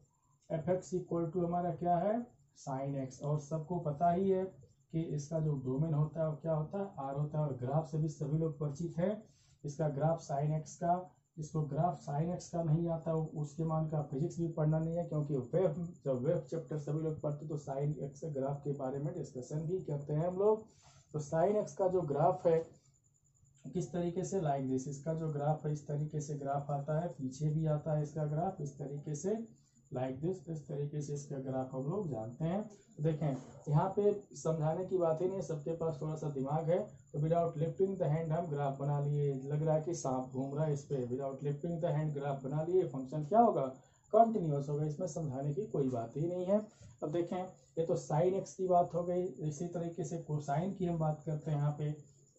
एफ एक्स इक्वल टू हमारा क्या है, साइन एक्स, और सबको पता ही है कि इसका जो डोमेन होता है वो क्या होता है, आर होता है। और ग्राफ से भी सभी लोग परिचित हैं। इसका ग्राफ साइन एक्स का, जिसको ग्राफ साइन एक्स का नहीं आता उसके मान का फिजिक्स भी पढ़ना नहीं है, क्योंकि वेब चैप्टर सभी लोग पढ़ते तो साइन एक्स ग्राफ के बारे में डिस्कशन भी करते हैं हम लोग। तो साइन एक्स का जो ग्राफ है किस तरीके से, लाइक दिस, इसका जो ग्राफ है इस तरीके से ग्राफ आता है, पीछे भी आता है इसका ग्राफ इस तरीके से, लाइक दिस, इस तरीके से इसका ग्राफ हम लोग जानते हैं। तो देखें यहाँ पे समझाने की बात ही नहीं, सबके पास थोड़ा सा दिमाग है। तो विदाउट लिफ्टिंग द हैंड हम ग्राफ बना लिए, लग रहा है कि सांप घूम रहा है इस पे, without lifting the hand graph बना लिए, फंक्शन क्या होगा, कॉन्टिन्यूस होगा। इसमें समझाने की कोई बात ही नहीं है। अब देखें ये तो साइन एक्स की बात हो गई, इसी तरीके से कोसाइन की हम बात करते हैं, यहाँ पे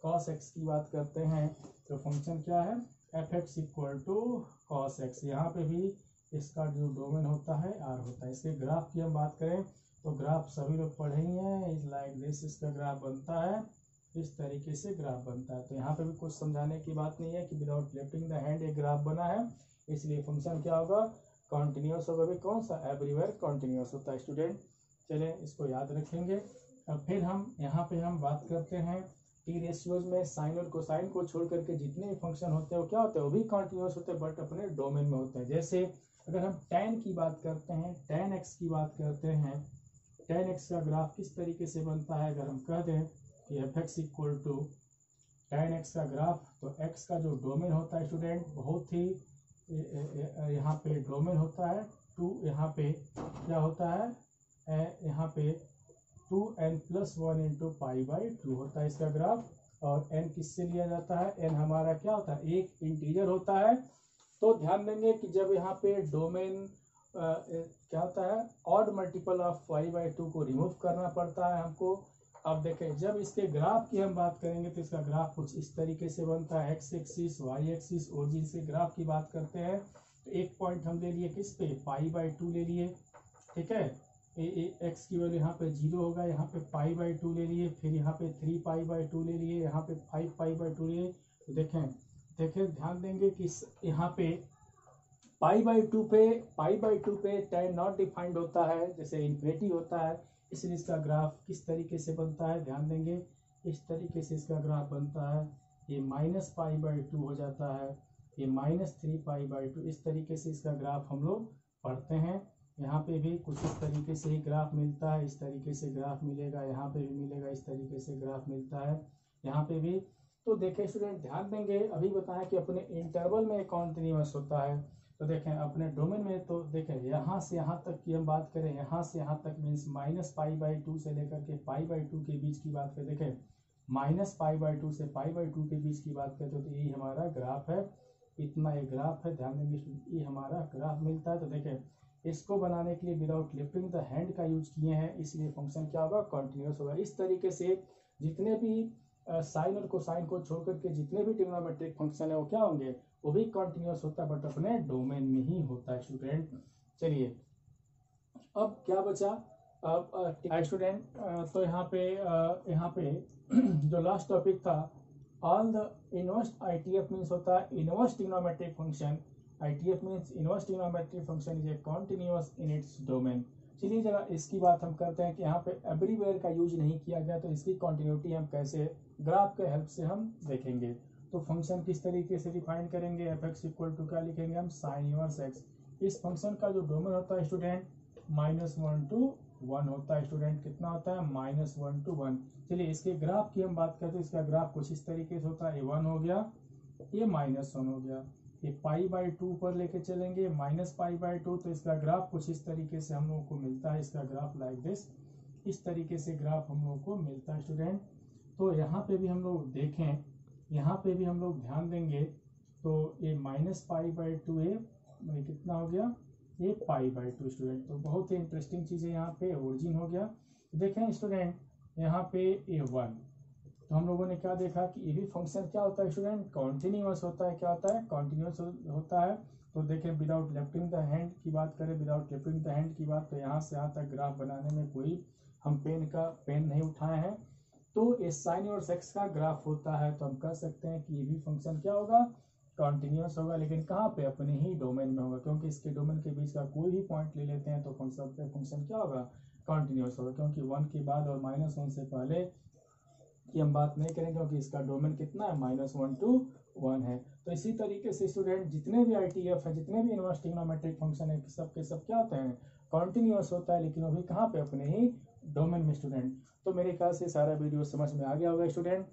कॉस एक्स की बात करते हैं। तो फंक्शन क्या है, f x equal to cos x. यहाँ पे भी इसका जो डोमेन होता है आर होता है। इसके ग्राफ की हम बात करें तो ग्राफ सभी लोग पढ़े ही हैं, इज लाइक दिस, इसका ग्राफ बनता है इस तरीके से ग्राफ बनता है। तो यहाँ पे भी कुछ समझाने की बात नहीं है कि विदाउट लिफ्टिंग द हैंड एक ग्राफ बना है, इसलिए फंक्शन क्या होगा, कॉन्टिन्यूस होगा। भी कौन सा, एवरीवेयर कॉन्टिन्यूस होता है स्टूडेंट। चलें इसको याद रखेंगे। अब फिर हम यहाँ पे हम बात करते हैं टी रेशियोज में साइन और कोसाइन को छोड़ करके जितने भी फंक्शन होते हैं वो क्या होते हैं, वो भी कॉन्टिन्यूस होते हैं बट अपने डोमेन में होते हैं। जैसे अगर हम tan की बात करते हैं, tan x की बात करते हैं, tan x का ग्राफ किस तरीके से बनता है, अगर हम कह दें कि fx equal to tan x का ग्राफ, तो x का जो डोमेन होता है स्टूडेंट, बहुत ही यहाँ पे डोमेन होता है 2, यहाँ पे क्या होता है, यहाँ पे 2n+1 इंटू π/2 होता है इसका ग्राफ। और n किससे लिया जाता है, n हमारा क्या होता है, एक इंटीजर होता है। तो ध्यान देंगे कि जब यहाँ पे डोमेन क्या होता है, ऑड मल्टीपल ऑफ π/2 को रिमूव करना पड़ता है हमको। अब देखें जब इसके ग्राफ की हम बात करेंगे तो इसका ग्राफ कुछ इस तरीके से बनता है, x axis y axis, origin से ग्राफ की बात करते हैं तो एक पॉइंट हम ले लिए किस पे, π/2 ले लिए, ठीक है। x की वैल्यू यहाँ पे 0 होगा, यहाँ पे π/2 ले लिए, फिर यहाँ पे 3π/2 ले लिए, यहाँ पे 5π/2 ले लिए। तो देखें ध्यान देंगे कि यहाँ पे π/2 पे tan नॉट डिफाइंड होता है, जैसे इन्फिनिटी होता है, इसलिए इसका ग्राफ किस तरीके से बनता है, ध्यान देंगे इस तरीके से इसका ग्राफ बनता है। ये -π/2 हो जाता है, ये -3π/2, इस तरीके से इसका ग्राफ हम लोग पढ़ते हैं। यहाँ पे भी कुछ इस तरीके से ही ग्राफ मिलता है, इस तरीके से ग्राफ मिलेगा, यहाँ पे भी मिलेगा, इस तरीके से ग्राफ मिलता है यहाँ पे भी। तो देखें स्टूडेंट ध्यान देंगे, अभी बताएं कि अपने इंटरवल में कॉन्टिन्यूअस होता है। तो देखें अपने डोमेन में, तो देखें यहाँ से यहाँ तक की हम बात करें, यहाँ से यहाँ तक मीन्स -π/2 से लेकर के π/2 के बीच की बात करें, देखें -π/2 से π/2 के बीच की बात करते हो तो यही हमारा ग्राफ है, इतना ये ग्राफ है। ध्यान देंगे ये हमारा ग्राफ मिलता है। तो देखें इसको बनाने के लिए विदाउट लिफ्टिंग द हैंड का यूज किए हैं, इसलिए फंक्शन क्या होगा, कॉन्टिन्यूस होगा। इस तरीके से जितने भी साइन और कोसाइन को छोड़ करके जितने भी ट्रिग्नोमेट्रिक फंक्शन है वो क्या होंगे, वो भी कॉन्टिन्यूस होता है बट अपने डोमेन में ही होता है स्टूडेंट। चलिए अब क्या बचा, अब स्टूडेंट तो यहाँ पे जो लास्ट टॉपिक था, all the inverse ITF means होता है inverse trigonometric function. ITF means inverse trigonometric function is a continuous in its domain. चलिए जरा इसकी बात हम करते हैं कि यहाँ पे एवरीवेयर का यूज नहीं किया गया, तो इसकी कॉन्टिन्यूटी हम कैसे ग्राफ के हेल्प से हम देखेंगे। तो फंक्शन किस तरीके से डिफाइन करेंगे, fx इक्वल टू क्या लिखेंगे हम, साइन इनवर्स x। इस फंक्शन का जो डोमेन होता है स्टूडेंट -1 to 1 होता है स्टूडेंट, कितना होता है, -1 to 1। चलिए इसके ग्राफ की हम बात करते हैं, इसका ग्राफ कुछ इस तरीके से होता है, ये 1 हो गया, ये -1 हो गया, ये π/2 पर लेके चलेंगे -π/2, तो इसका ग्राफ कुछ इस तरीके से हम लोगों को मिलता है, इसका ग्राफ लाइक दिस, इस तरीके से ग्राफ हम लोगों को मिलता है स्टूडेंट। तो यहाँ पे भी हम लोग देखें, यहाँ पे भी हम लोग ध्यान देंगे तो ये -π/2 ये कितना हो गया, ये π/2 स्टूडेंट। तो बहुत ही इंटरेस्टिंग चीज़ है, यहाँ पे ओरिजिन हो गया। देखें स्टूडेंट यहाँ पे ये 1, तो हम लोगों ने क्या देखा कि ये भी फंक्शन क्या होता है स्टूडेंट, कॉन्टिन्यूअस होता है। क्या होता है, कॉन्टिन्यूअस होता है। तो देखें विदाउट लिफ्टिंग द हैंड की बात करें, विदाउट लिफ्टिंग द हैंड की बात, तो यहाँ से यहाँ तक ग्राफ बनाने में कोई हम पेन नहीं उठाए हैं। तो ये साइन और x का ग्राफ होता है, तो हम कह सकते हैं कि ये भी फंक्शन क्या होगा, कॉन्टिन्यूअस होगा, लेकिन कहाँ पे, अपने ही डोमेन में होगा, क्योंकि इसके डोमेन के बीच का कोई भी पॉइंट ले लेते हैं तो फंक्शन क्या होगा, कॉन्टिन्यूअस होगा। क्योंकि 1 के बाद और -1 से पहले की हम बात नहीं करेंगे, क्योंकि इसका डोमेन कितना है, -1 to 1 है। तो इसी तरीके से स्टूडेंट जितने भी ITF है, जितने भी इनवर्स ट्रिग्नोमेट्रिक फंक्शन है, सब के सब क्या होते हैं, कॉन्टिन्यूअस होता है, लेकिन वो भी कहाँ पे, अपने ही डोमेन में स्टूडेंट। तो मेरे ख्याल से सारा वीडियो समझ में आ गया होगा स्टूडेंट।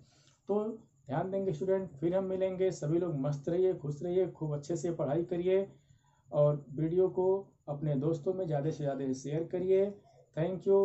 तो ध्यान देंगे स्टूडेंट, फिर हम मिलेंगे। सभी लोग मस्त रहिए, खुश रहिए, खूब अच्छे से पढ़ाई करिए और वीडियो को अपने दोस्तों में ज़्यादा से ज़्यादा शेयर करिए। Thank you.